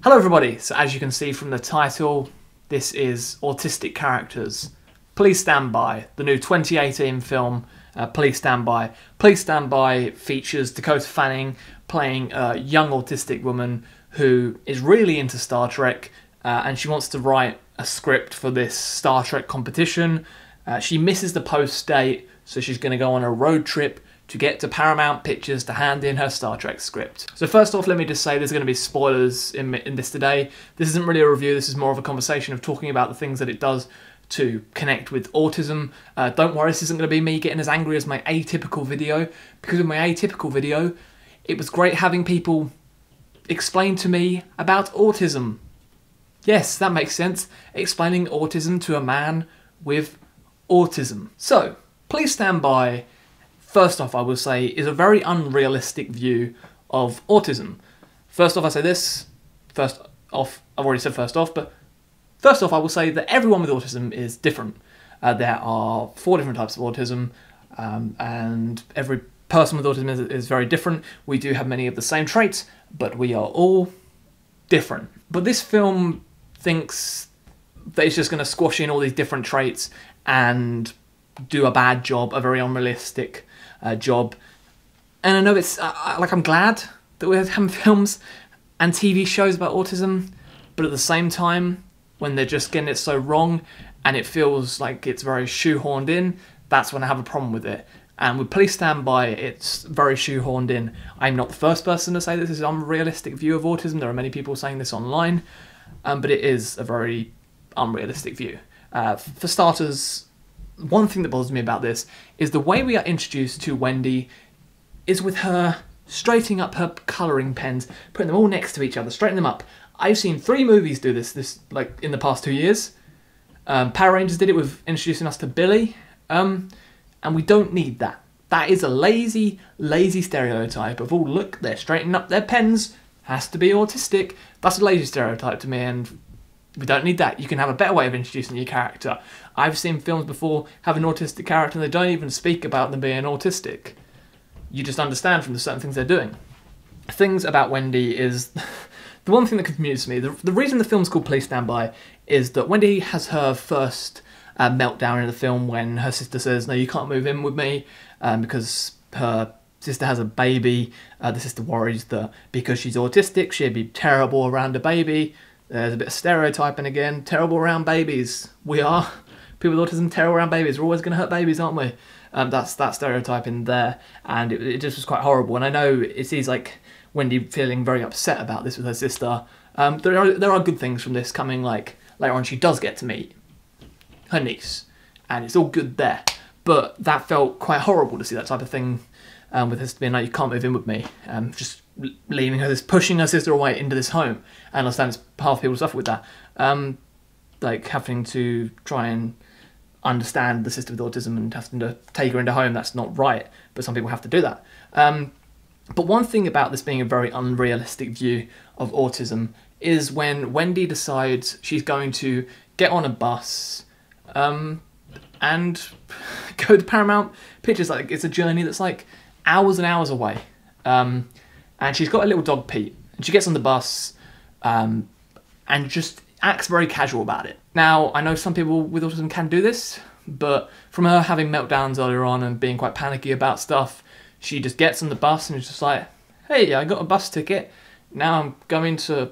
Hello everybody, so as you can see from the title, this is Autistic Characters. Please Stand By, the new 2018 film, Please Stand By. Please Stand By features Dakota Fanning playing a young autistic woman who is really into Star Trek and she wants to write a script for this Star Trek competition. She misses the post date, so she's going to go on a road trip to get to Paramount Pictures to hand in her Star Trek script. So first off, let me just say there's going to be spoilers in this today. This isn't really a review, this is more of a conversation of talking about the things that it does to connect with autism. Don't worry, this isn't going to be me getting as angry as my atypical video, because in my atypical video, it was great having people explain to me about autism. Yes, that makes sense. Explaining autism to a man with autism. So, Please Stand By, first off, I will say, is a very unrealistic view of autism. First off, I say this. First off, I've already said first off, but first off, I will say that everyone with autism is different. There are 4 different types of autism, and every person with autism is very different. We do have many of the same traits, but we are all different. But this film thinks that it's just going to squash in all these different traits and do a bad job, a very unrealistic job. And I know it's I'm glad that we're having films and TV shows about autism, but at the same time, when they're just getting it so wrong and it feels like it's very shoehorned in, that's when I have a problem with it. And with Please Stand By, it's very shoehorned in. I'm not the first person to say this is an unrealistic view of autism. There are many people saying this online, but it is a very unrealistic view. For starters, one thing that bothers me about this is the way we are introduced to Wendy is with her straightening up her colouring pens, putting them all next to each other, straightening them up. I've seen 3 movies do this like in the past 2 years. Power Rangers did it with introducing us to Billy, and we don't need that. That is a lazy stereotype of, oh look, they're straightening up their pens, has to be autistic. That's a lazy stereotype to me, and we don't need that. You can have a better way of introducing your character. I've seen films before have an autistic character and they don't even speak about them being autistic. You just understand from the certain things they're doing. Things about Wendy is... the one thing that confuses me, the reason the film's called Please Stand By is that Wendy has her first meltdown in the film when her sister says, no, you can't move in with me, because her sister has a baby. The sister worries that because she's autistic, she'd be terrible around a baby. There's a bit of stereotyping again. Terrible around babies. We are. People with autism, terrible around babies. We're always going to hurt babies, aren't we? That's that stereotyping there. And it just was quite horrible. And I know it seems like Wendy feeling very upset about this with her sister. There are good things from this coming, like later on she does get to meet her niece. And it's all good there. But that felt quite horrible to see that type of thing with her being like, you can't move in with me. Just leaving her, pushing her sister away into this home. I understand half people suffer with that. Like having to try and understand the sister with autism and having to take her into home, that's not right, but some people have to do that. But one thing about this being a very unrealistic view of autism is when Wendy decides she's going to get on a bus and go to Paramount Pictures. Like, it's a journey that's like hours and hours away. And she's got a little dog, Pete, and she gets on the bus and just acts very casual about it. Now, I know some people with autism can do this, but from her having meltdowns earlier on and being quite panicky about stuff, she just gets on the bus and is just like, hey, I got a bus ticket. Now I'm going to...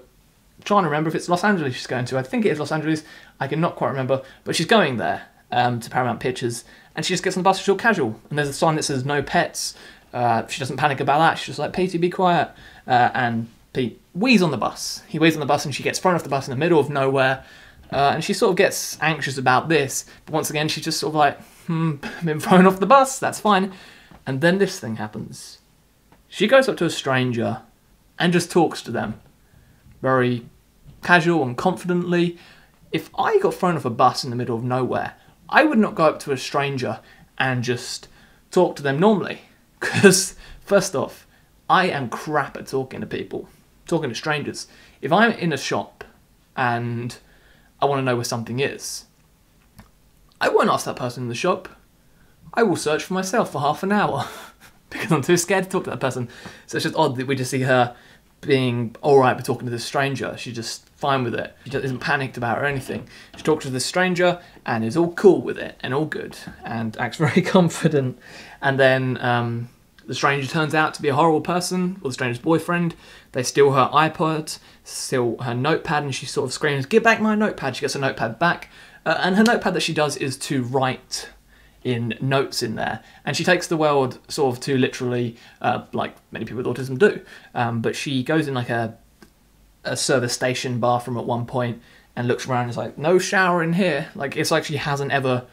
trying to remember if it's Los Angeles she's going to. I think it is Los Angeles. I cannot quite remember. But she's going there to Paramount Pictures, and she just gets on the bus, she's all casual. And there's a sign that says no pets. She doesn't panic about that. She's just like, Petey, be quiet. And Pete wheezes on the bus. He wheezes on the bus and she gets thrown off the bus in the middle of nowhere. And she sort of gets anxious about this. But once again, she's just sort of like, I've been thrown off the bus, that's fine. And then this thing happens. She goes up to a stranger and just talks to them. Very casual and confidently. If I got thrown off a bus in the middle of nowhere, I would not go up to a stranger and just talk to them normally. Because, first off, I am crap at talking to people, talking to strangers. If I'm in a shop and I want to know where something is, I won't ask that person in the shop. I will search for myself for half an hour because I'm too scared to talk to that person. So it's just odd that we just see her being alright with talking to this stranger. She's just fine with it. She isn't panicked about it or anything. She talks to this stranger and is all cool with it and all good and acts very confident. And then the stranger turns out to be a horrible person, or the stranger's boyfriend. They steal her iPod, steal her notepad, and she sort of screams, "Give back my notepad!" She gets her notepad back. And her notepad that she does is to write in notes in there, and she takes the world sort of too literally, like many people with autism do. But she goes in like a service station bathroom at one point and looks around and is like, "No shower in here." Like, it's like she hasn't ever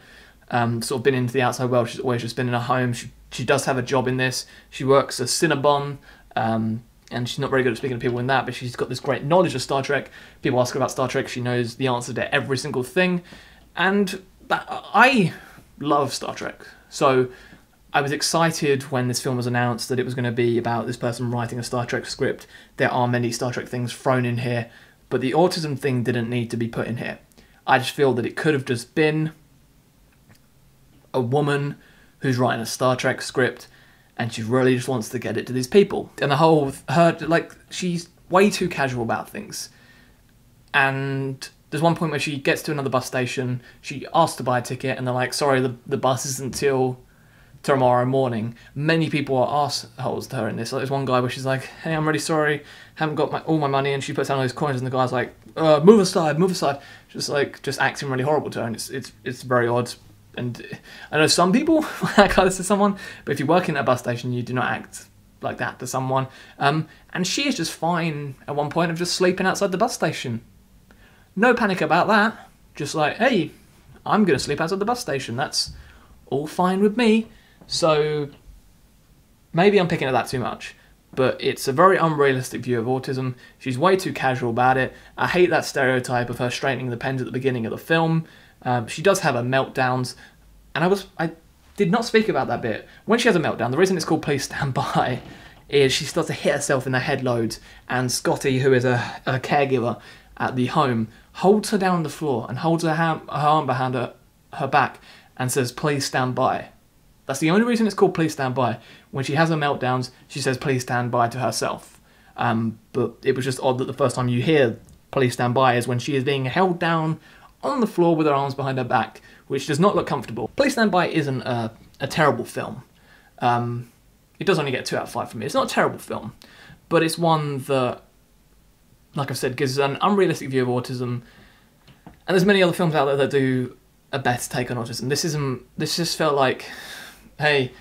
sort of been into the outside world. She's always just been in her home. She does have a job in this. She works as Cinnabon, and she's not very good at speaking to people in that, but she's got this great knowledge of Star Trek. People ask her about Star Trek, she knows the answer to every single thing. And I love Star Trek. So I was excited when this film was announced that it was going to be about this person writing a Star Trek script. There are many Star Trek things thrown in here, but the autism thing didn't need to be put in here. I just feel that it could have just been a woman who's writing a Star Trek script, and she really just wants to get it to these people. And the whole, she's way too casual about things. And there's one point where she gets to another bus station, she asks to buy a ticket, and they're like, "Sorry, the bus isn't till tomorrow morning." Many people are assholes to her in this. Like, there's one guy where she's like, "Hey, I'm really sorry, haven't got all my money," and she puts down all those coins, and the guy's like, move aside. Just acting really horrible to her, and it's very odd. And I know some people like this to someone, but if you work in a bus station, you do not act like that to someone. And she is just fine at one point of just sleeping outside the bus station. No panic about that. Just like, "Hey, I'm going to sleep outside the bus station. That's all fine with me." So maybe I'm picking at that too much, but it's a very unrealistic view of autism. She's way too casual about it. I hate that stereotype of her straightening the pens at the beginning of the film. She does have her meltdowns, and I did not speak about that bit. When she has a meltdown, the reason it's called Please Stand By is she starts to hit herself in the head loads, and Scotty, who is a caregiver at the home, holds her down on the floor and holds her arm behind her back and says, "Please stand by." That's the only reason it's called Please Stand By. When she has her meltdowns, she says "Please stand by" to herself. But it was just odd that the first time you hear "Please stand by" is when she is being held down on the floor with her arms behind her back, which does not look comfortable. Please Stand By isn't a terrible film. It does only get 2 out of 5 for me. It's not a terrible film, but it's one that, like I've said, gives an unrealistic view of autism. And there's many other films out there that do a better take on autism. This just felt like, hey,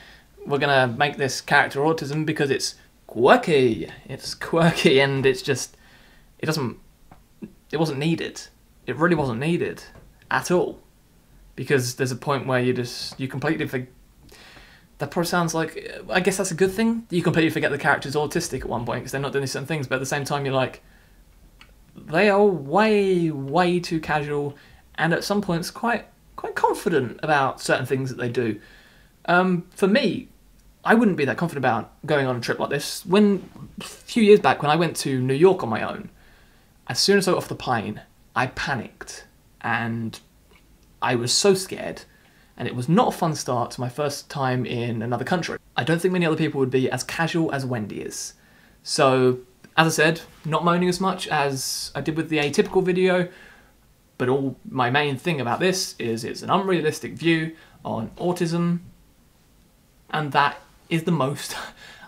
we're gonna make this character autism because it's quirky. It's quirky, and it wasn't needed. It really wasn't needed at all, because there's a point where you completely forget. That probably sounds like, I guess that's a good thing. You completely forget the character's autistic at one point because they're not doing certain things, but at the same time you're like, they are way, way too casual, and at some points quite confident about certain things that they do. For me, I wouldn't be that confident about going on a trip like this. A few years back, when I went to New York on my own, as soon as I got off the plane, I panicked, and I was so scared, and it was not a fun start to my first time in another country. I don't think many other people would be as casual as Wendy is. So, as I said, not moaning as much as I did with the Atypical video, but my main thing about this is it's an unrealistic view on autism, and that is the most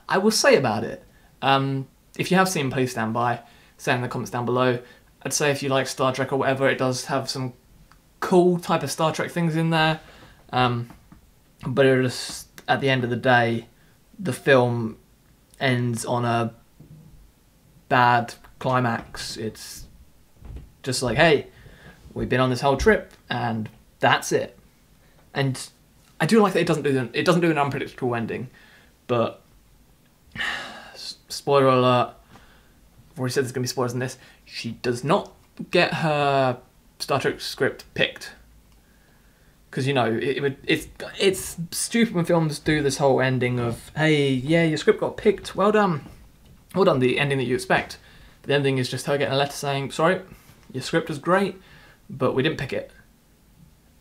I will say about it. If you have seen Please Stand By, say in the comments down below. I'd say if you like Star Trek or whatever, it does have some cool type of Star Trek things in there. But it just, at the end of the day, the film ends on a bad climax. It's just like, hey, we've been on this whole trip, and that's it. And I do like that it doesn't do an unpredictable ending, but spoiler alert, I've already said there's going to be spoilers in this, she does not get her Star Trek script picked. Because, you know, it's stupid when films do this whole ending of, hey, yeah, your script got picked, well done. Well done, the ending that you expect. The ending is just her getting a letter saying, sorry, your script was great, but we didn't pick it.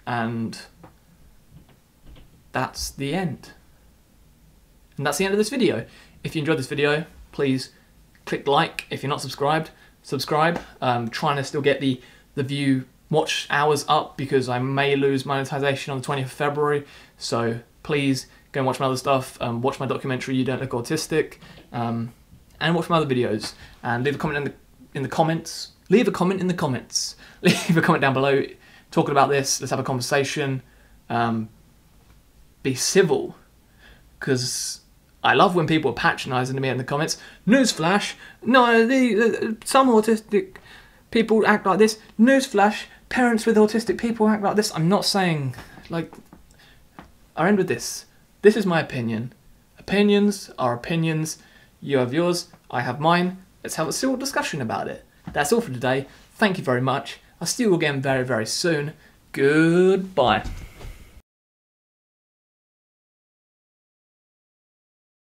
And that's the end. And that's the end of this video. If you enjoyed this video, please click like. If you're not subscribed, subscribe. Trying to still get the view watch hours up because I may lose monetization on the 20th of February. So please go and watch my other stuff. Watch my documentary You Don't Look Autistic, and watch my other videos. And leave a comment in the comments. Leave a comment in the comments. Leave a comment down below talking about this. Let's have a conversation. Be civil, because I love when people are patronising to me in the comments. Newsflash, no, some autistic people act like this. Newsflash, parents with autistic people act like this. I'm not saying, like, I'll end with this. This is my opinion. Opinions are opinions. You have yours, I have mine. Let's have a civil discussion about it. That's all for today. Thank you very much. I'll see you again very, very soon. Goodbye.